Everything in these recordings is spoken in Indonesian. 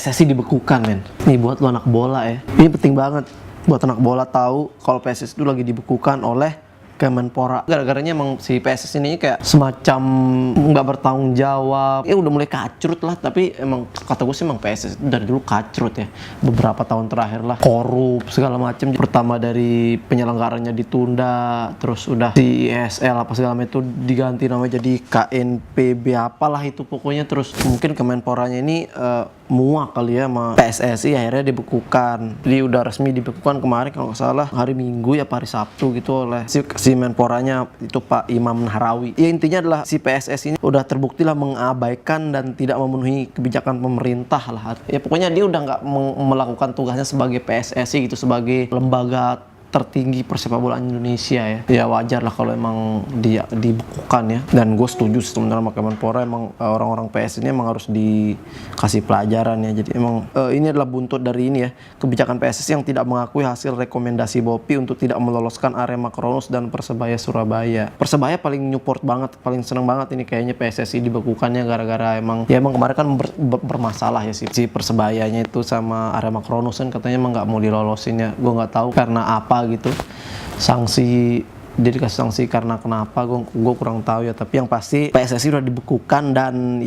PSSI dibekukan, men. Nih buat lo anak bola ya. Ini penting banget buat anak bola tahu kalau PSSI itu lagi dibekukan oleh Kemenpora. Gara-garanya emang si PSSI ini kayak semacam nggak bertanggung jawab. Ya udah mulai kacrut lah, tapi emang kata gue sih emang PSSI dari dulu kacrut ya. Beberapa tahun terakhir lah, korup segala macem. Pertama dari penyelenggaranya ditunda, terus udah si ISL apa segala macam itu diganti namanya jadi KNPB apalah itu pokoknya. Terus mungkin Kemenporanya ini muak kali ya sama PSSI, akhirnya dibekukan. Jadi udah resmi dibekukan kemarin kalau nggak salah hari Minggu ya, hari Sabtu gitu oleh si Menporanya itu Pak Imam Nahrawi. Ya intinya adalah si PSSI ini udah terbukti lah mengabaikan dan tidak memenuhi kebijakan pemerintah lah. Ya pokoknya dia udah nggak melakukan tugasnya sebagai PSSI gitu, sebagai lembaga tertinggi persepak bolaan Indonesia ya. Ya wajar lah kalau emang dia dibekukan ya. Dan gue setuju sebenarnya sama Kemenpora, emang orang-orang PS ini emang harus dikasih pelajaran ya. Jadi emang ini adalah buntut dari ini ya, kebijakan PSSI yang tidak mengakui hasil rekomendasi BOPI untuk tidak meloloskan Arema Kronos dan Persebaya Surabaya. Persebaya paling nyupport banget, paling seneng banget ini kayaknya PSSI dibekukannya, gara-gara emang kemarin kan bermasalah ya si Persebayanya itu sama Arema Kronos kan, katanya emang nggak mau dilolosin ya. Gue nggak tahu karena apa gitu, sanksi dia dikasih sanksi karena kenapa gue kurang tahu ya. Tapi yang pasti PSSI udah dibekukan dan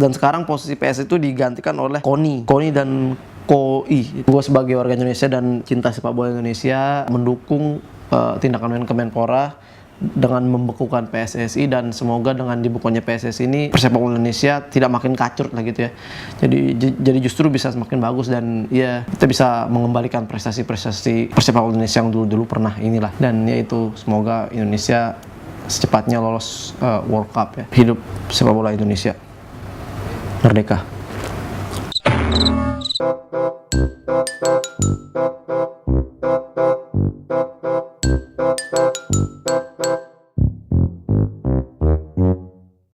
sekarang posisi PSSI itu digantikan oleh KONI dan KOI. Gue sebagai warga Indonesia dan cinta sepak bola Indonesia mendukung tindakan Kemenpora dengan membekukan PSSI, dan semoga dengan dibekukannya PSSI ini persepak bola Indonesia tidak makin kacrut lah gitu ya. Jadi justru bisa semakin bagus dan ya kita bisa mengembalikan prestasi-prestasi persepak bola Indonesia yang dulu pernah inilah. Dan ya itu, semoga Indonesia secepatnya lolos World Cup ya. Hidup sepak bola Indonesia. Merdeka.